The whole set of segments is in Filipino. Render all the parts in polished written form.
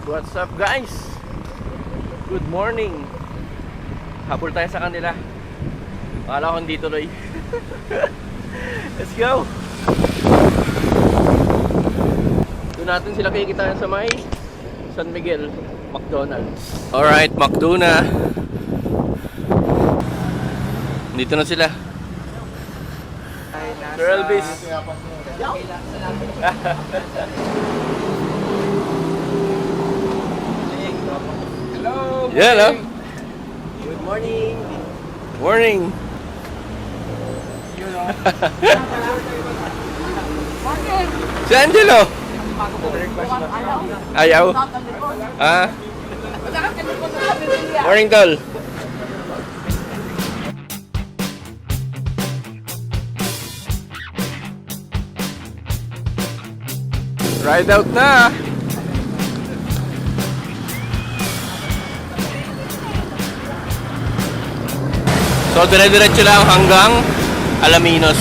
What's up guys? Good morning. Habol tayo sa kanila. Akala ko hindi tuloy. Let's go. Doon natin sila kikitaan sa may San Miguel McDonald's. Alright, McDo na. Dito na sila. Sir Elvis. Hello! Yeah, hello. Good morning! Morning. Si Angelo. Ayaw. Ah. Morning, tol. Ride out na. So, dire-diretso lang hanggang Alaminos.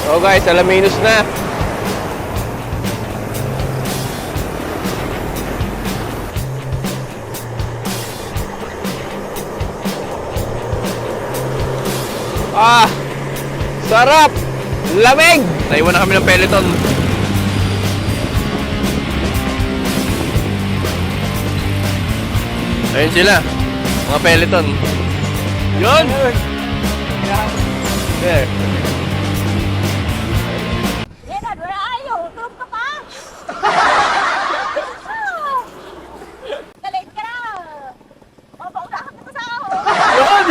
So guys, Alaminos na. Ah! Sarap! Lamig! Naiwan na kami ng Peloton. Ayun sila. Mga Peloton. Yun! There. Leonard, where are you? Tulog ka pa? Galit ka na! Mabauna ka pa sa ako! Yun!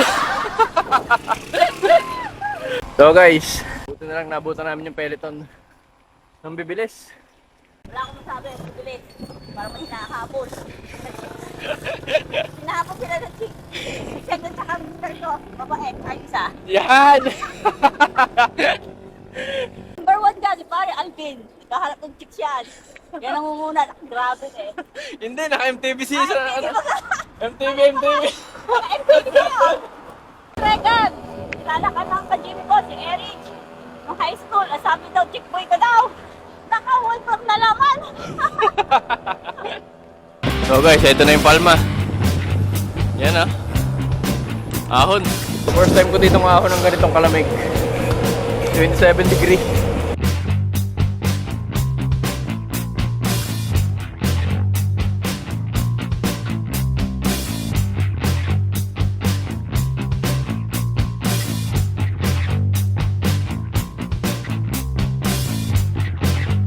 So guys, buti na lang nabutan namin yung Peloton. Nang bibilis. Wala akong masabi, bibilis. Para may hinahabol. Hinahabol sila ng chick. Siya doon sa computer ko. Babae, ay isa. Yan! Number 1 ka, si pare Alvin. Kaharap ng chicks yan. Yan ang mumuna. Grabe eh. Hindi, naka-MTV Ay, sa hindi ano? ba ka? MTV, MTV. MTV yun! Regan, kilala ka ng ka-gym ko, si Eric. Nung high school, sabi daw, chick boy ka daw. Naka-wallpaper na laman. So guys, ito na yung Palma. Yan ah. Ahon. First time ko dito ng ahon ng ganitong kalamig. 27 degree.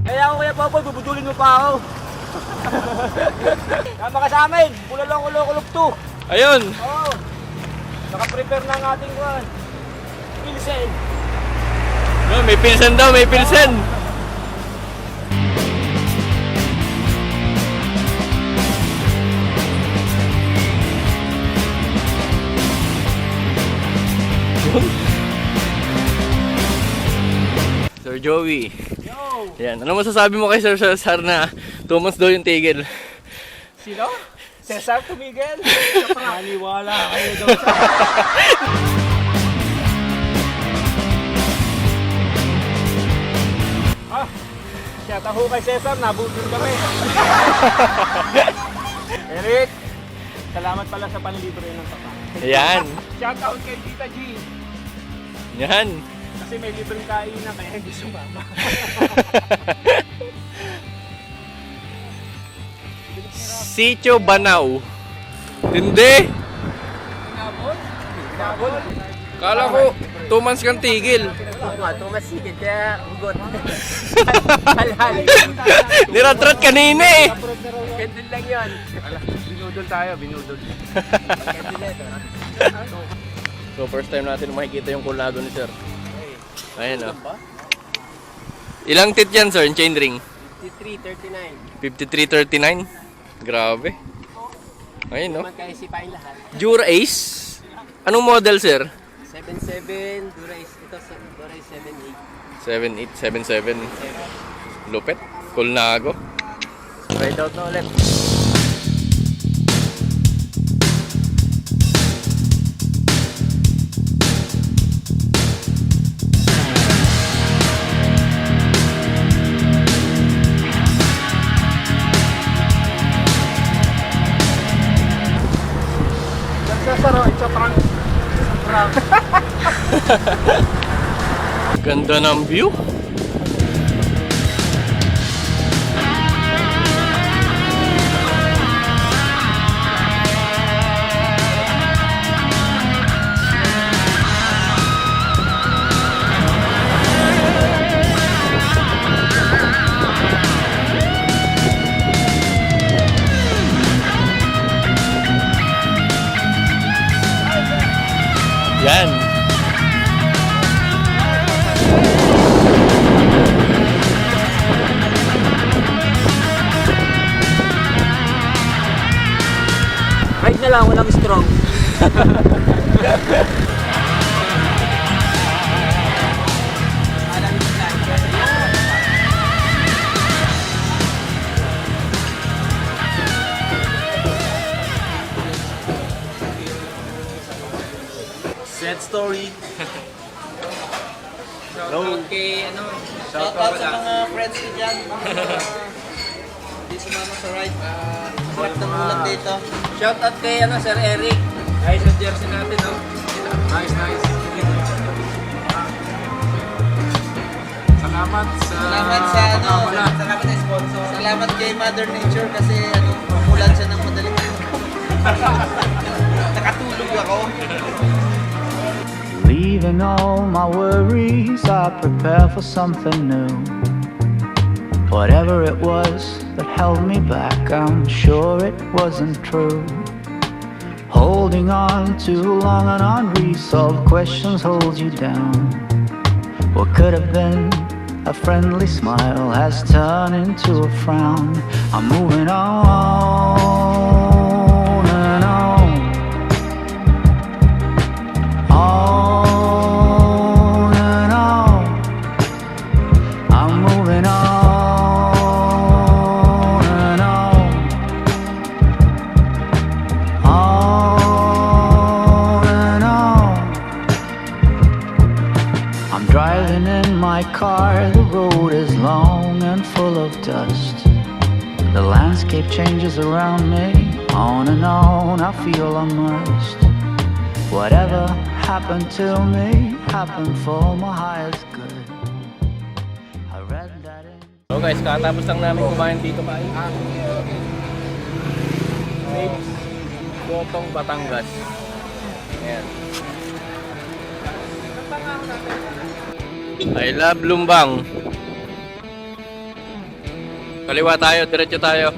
Kaya ako Kuya Popoy, bubudulin mo pa ako. Tama ka sa amin, Bulalong-Kulog 2. Ayun. Oo. Naka-prepare na ang ating one. Pilsen. No, may pilsen daw, may pilsen. Sir Joey. Yo! Yan. Ano masasabi mo kay Sir Cesar na 2 months daw yung tigil? Sino? Cesar Tumigel? Maniwala kayo daw sa... Ah! Shout out kay Cesar, nabutol kami. Eric, salamat pala sa panlibre ng papa. Yan. Shout out kay Tita G. Yan. Kasi may libreng kainan kaya hindi sumama. Sitio Banao. Hindi. Inabol? Kala ko 2 months kang tigil. Oo nga, tumasigit kaya ugot. Halhal. Niratrat kanina eh. Kendall lang yun. Binudol tayo, binudol. So first time natin makikita yung kulado ni Sir. Ayan o. Ilang tit yan Sir, yung chain ring? 5339. 5339. Grabe. Ayun no. Naman kaya sipain lahat. Dura Ace. Anong model Sir? 77, Dura-Ace. Ito sa Dura-Ace 78. 7877. Lupet. Kulnago. Ride out na ulit. prank. Ganda ng view. Yan. Right na lang, walang strong. Sad story. Shoutout kay Shoutout sa mga friends ko dyan. Hindi sumama sa ride. Sarap ng ulan dito. Shoutout kay Sir Eric. Ayos yung jersey natin, no? Nice. Salamat sa Salamat sa Salamat sa sponsor. Salamat kay Mother Nature kasi umulan siya ng madaling nakatulog ako. Leaving all my worries, I prepare for something new. Whatever it was that held me back, I'm sure it wasn't true. Holding on too long on unresolved questions holds you down. What could have been a friendly smile has turned into a frown. I'm moving on and on. On and on, I'm moving on and on, on and on. I'm driving in my car, the road is long and full of dust. The landscape changes around me, on and on, I feel immersed. Whatever happened to me happened for my highest good. I read that in. So guys, katapos lang namin kumain dito kain. Mapes, Botong, Batangas. Ayan. I love Lumbang. Kaliwa tayo, diretso tayo.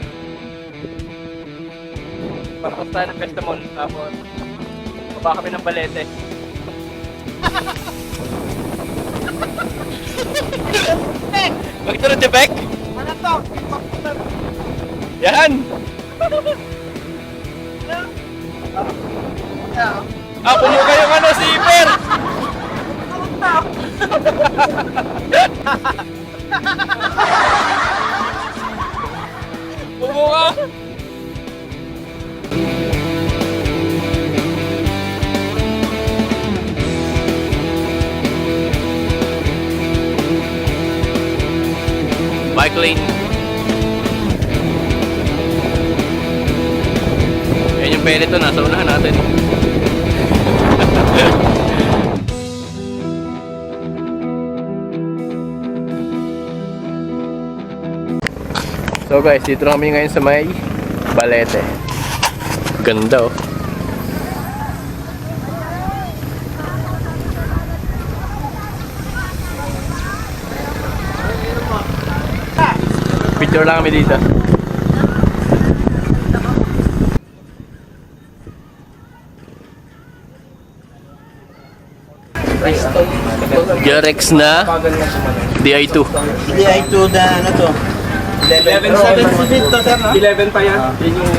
Patapos tayo ng Pestamon, tapos baba kami ng Balete. Magturo si Beck? Ano to? Yan! Ako mo kayong zipper! Bumo ka! Bike lane. Yan yung pelito, nasa unahan natin. So guys, dito na kami ngayon sa may Balete. Ganda oh. Picture lang kami dito. Jarex na DI2. DI2 na ano to? 11.7 to, sir, 11 pa yan. Yun yung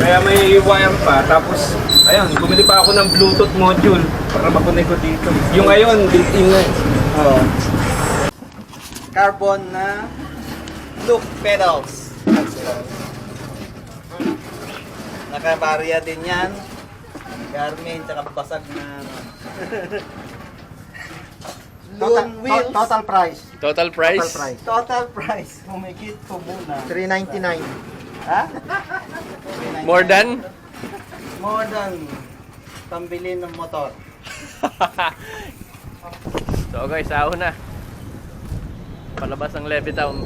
kaya may wire pa. Tapos, ayun, bumili pa ako ng Bluetooth module para makunik ko dito. Yung ngayon, built-in na eh. Oh. Carbon na loop pedals. Nakabarya din yan. Garmin, tsaka basag na ano. Loon wheels. Total price. Total price? Total price. Humigit po muna. 399. Ha? More than? More than pambili ng motor. So guys, ahon na. Palabas ang Levittown.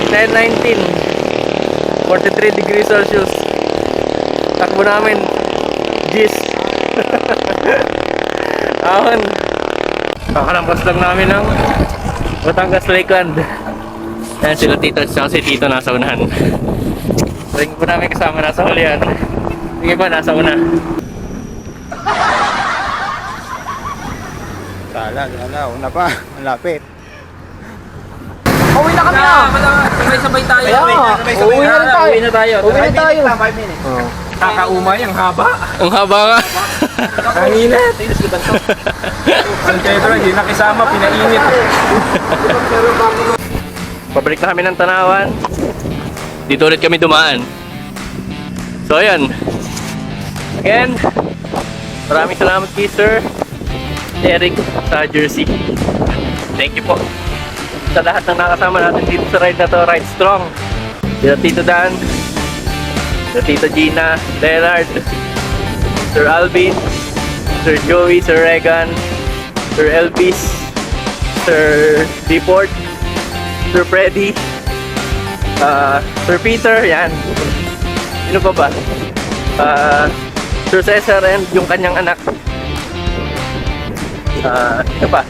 10:19. 43 degrees Celsius. Takbo namin. Gis. Ahon. Kakalampas lang namin ng Batangas Lakeland. Ayan sila tito at si tito nasa unahan. Ring po namin kasama nasa hulihan. Yung iba nasa una. Una pa, malapit. Uwi na kami na! Sabay-sabay tayo. Uwi na rin tayo. Uwi na tayo. Uwi na tayo. Kakaumay, ang haba. Ang haba nga. Ang init. Ang Pedro, hindi nakisama, pinainit. Pabalik na kami ng Tanawan. Dito ulit kami dumaan. So ayan. Again, maraming salamat kay Sir Eric sa Jersey. Thank you po sa lahat ng nakasama natin dito sa ride na to, Ride Strong. Sir Tito Dan, Sir Tito Gina, Leonard, Sir Alvin, Sir Joey, Sir Regan, Sir Elvis, Sir Deport, Sir Freddy, Sir Peter, yan. Sino pa ba? Sir Cesar and yung kanyang anak. Sino pa?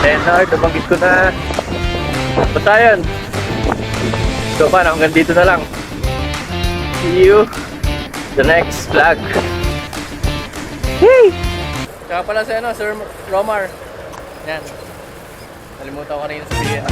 Leonard, nabanggit ko na. Basta yun. So paano, hanggang dito na lang. See you the next vlog. Hey! Kaya pala si Sir Romar. Yan. Nalimutan ko kanina sabihin.